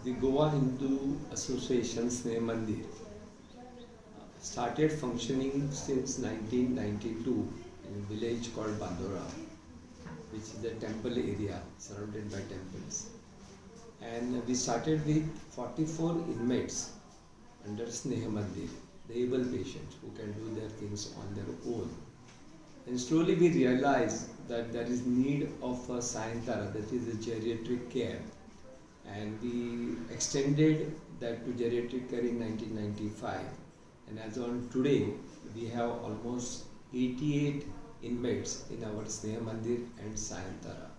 The Goa Hindu Association Sneh Mandir started functioning since 1992 in a village called Bandora, which is a temple area surrounded by temples. And we started with 44 inmates under Sneh Mandir, the able patients who can do their things on their own. And slowly we realized that there is need of a Sayantara, that is a geriatric care. And we extended that to geriatric care in 1995. And as on today, we have almost 88 inmates in our Sneh Mandir and Sayantara.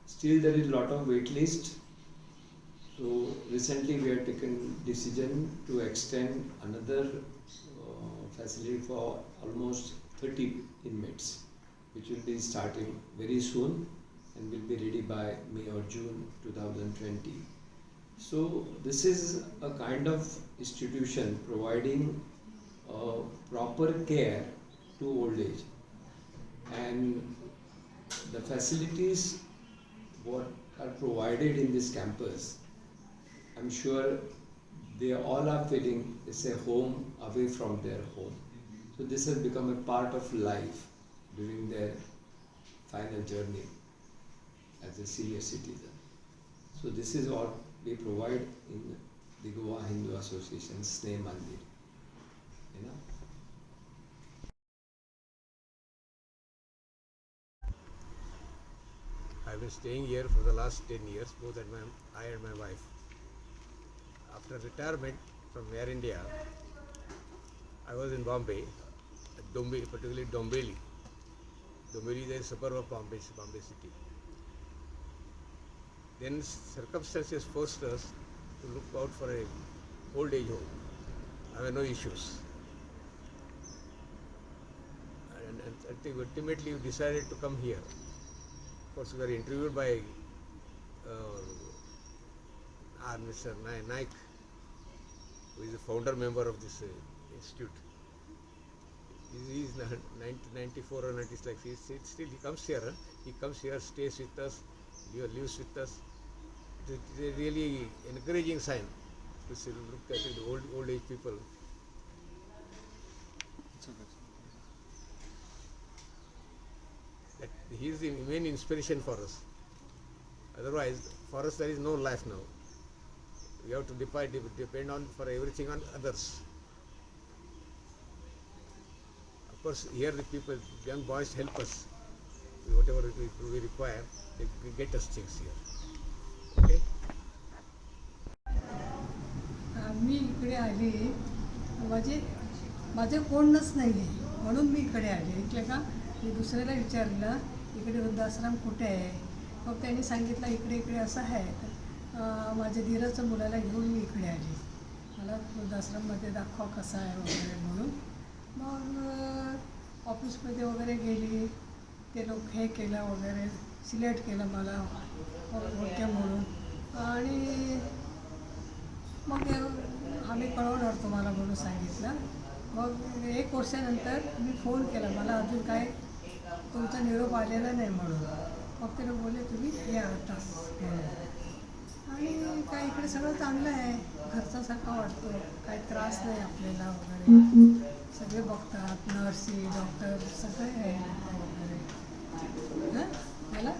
Still there is a lot of wait list. So recently we have taken decision to extend another facility for almost 30 inmates, which will be starting very soon and will be ready by May or June 2020. So this is a kind of institution providing proper care to old age, and the facilities what are provided in this campus, I'm sure they all are feeling it's a home away from their home. So this has become a part of life during their final journey as a senior citizen. So this is what we provide in the Goa Hindu Association Sneh Mandir. You know? I've been staying here for the last 10 years, both I and my wife. After retirement from Air India, I was in Bombay, at particularly Dombeli. Dombeli is a suburb of Bombay city. Then circumstances forced us to look out for a old age home. I have no issues. And I think ultimately we decided to come here. Of course, we were interviewed by Mr. Naik, who is the founder member of this institute. He is 94 or 96. Still he comes here. He comes here, stays with us, lives with us. It is a really encouraging sign to see, look at the old age people. That he is the main inspiration for us. Otherwise, for us there is no life now. We have to depend on for everything on others. Of course, here the people, young boys help us. Whatever we require, they get us things here. Okay? मी इकडे आले माझे कोणच नाही आहे म्हणून मी इकडे आले. इकडे का मी दुसऱ्याला विचारलं इकडे वृद्धाश्रम कुठे आहे, मग त्यांनी सांगितलं इकडे असं आहे. माझ्या धीराच्या मुलाला घेऊन मी इकडे आले. मला वृद्धाश्रममध्ये दाखवा कसा आहे वगैरे म्हणून. मग ऑफिसमध्ये वगैरे गेली, ते लोक हे केलं वगैरे, सिलेक्ट केलं मला ओळख्या म्हणून. आणि मग आम्ही कळवणार तुम्हाला म्हणून सांगितलं. मग 1 वर्षानंतर मी फोन केला, मला अजून काय तुमचा निरोप आलेला नाही म्हणून. मग ते लोक बोलले तुम्ही या आता म्हणून. आणि काय इकडे सगळं चांगलं आहे, घरच्यासारखं वाटतं, काही त्रास नाही आपल्याला वगैरे. सगळे बघतात, नर्सी डॉक्टर सगळे आहे वगैरे. मला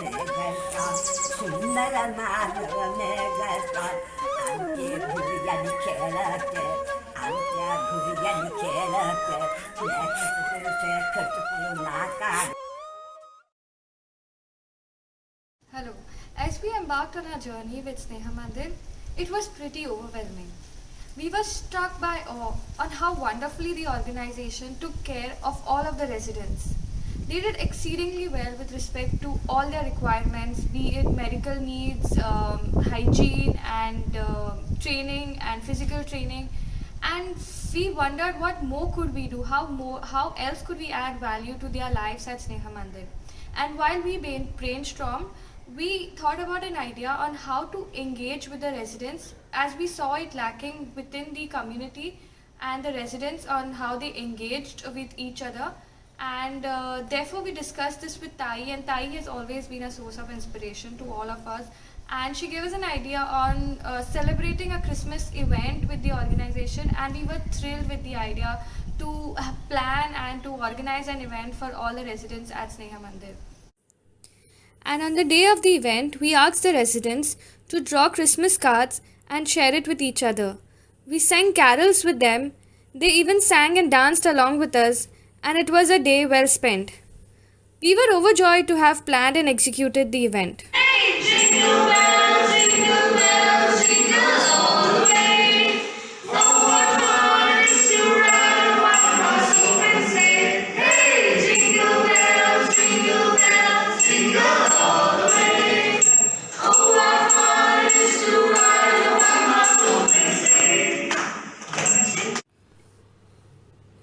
मेघस्थान सुंदर माधव मेघस्थान आमचे भुजग्यानी खेळते आमच्या भुजग्यानी खेळते खर्च करू नका. Hello. As we embarked on our journey with Sneha Mandir, it was pretty overwhelming. We were struck by awe on how wonderfully the organization took care of all of the residents. They did exceedingly well with respect to all their requirements, be it medical needs, hygiene, and training and physical training. And we wondered what more could we do, how else could we add value to their lives at Sneha Mandir. And while we brainstormed, we thought about an idea on how to engage with the residents, as we saw it lacking within the community and the residents on how they engaged with each other. And therefore we discussed this with Tai, and Tai has always been a source of inspiration to all of us. And she gave us an idea on celebrating a Christmas event with the organization, and we were thrilled with the idea to plan and to organize an event for all the residents at Sneha Mandir. And on the day of the event, we asked the residents to draw Christmas cards and share it with each other. We sang carols with them. They even sang and danced along with us, and it was a day well spent. We were overjoyed to have planned and executed the event.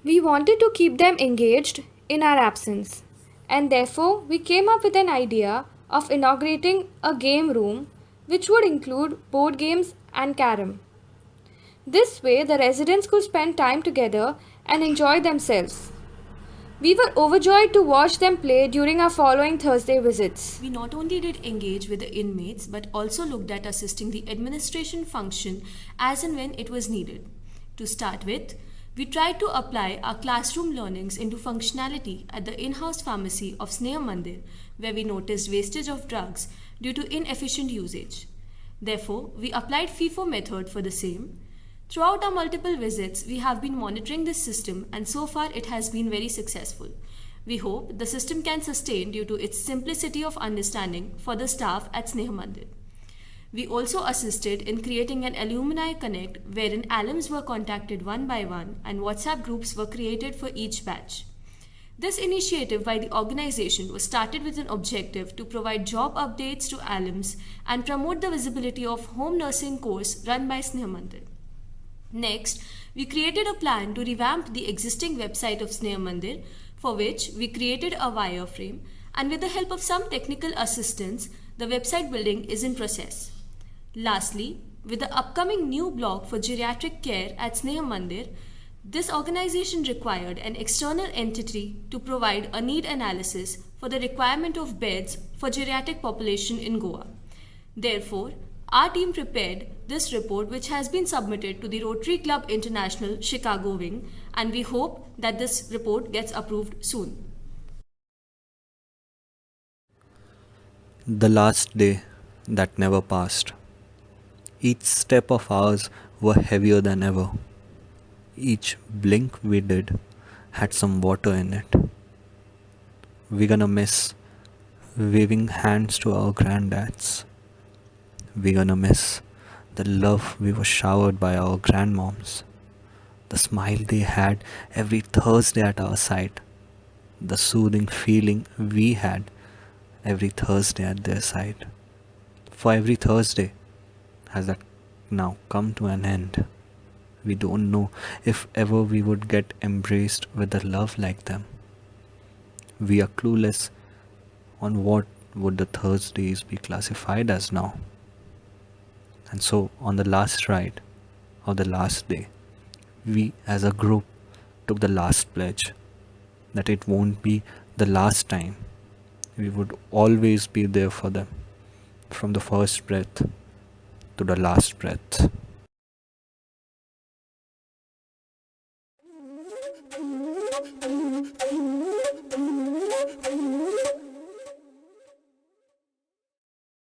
We wanted to keep them engaged in our absence, and therefore we came up with an idea of inaugurating a game room which would include board games and carom. This way the residents could spend time together and enjoy themselves. We were overjoyed to watch them play during our following Thursday visits. We not only did engage with the inmates but also looked at assisting the administration function as and when it was needed. To start with, we tried to apply our classroom learnings into functionality at the in-house pharmacy of Sneha Mandir, where we noticed wastage of drugs due to inefficient usage. Therefore, we applied FIFO method for the same. Throughout our multiple visits, we have been monitoring this system, and so far it has been very successful. We hope the system can sustain due to its simplicity of understanding for the staff at Sneha Mandir. We also assisted in creating an alumni connect wherein alums were contacted one by one and WhatsApp groups were created for each batch. This initiative by the organization was started with an objective to provide job updates to alums and promote the visibility of home nursing course run by Sneha Mandir. Next, we created a plan to revamp the existing website of Sneha Mandir, for which we created a wireframe, and with the help of some technical assistance, the website building is in process. Lastly, with the upcoming new block for geriatric care at Sneha Mandir, this organization required an external entity to provide a need analysis for the requirement of beds for geriatric population in Goa. Therefore, our team prepared this report, which has been submitted to the Rotary Club International Chicago wing, and we hope that this report gets approved soon. The last day that never passed. Each step of ours were heavier than ever. Each blink we did had some water in it. We're gonna miss waving hands to our granddads. We're gonna miss the love we were showered by our grandmoms. The smile they had every Thursday at our side. The soothing feeling we had every Thursday at their side. For every Thursday has that now come to an end. We don't know if ever we would get embraced with a love like them. We are clueless on what would the Thursdays be classified as now. And so on the last ride of the last day, we as a group took the last pledge that it won't be the last time. We would always be there for them from the first breath to the last breath.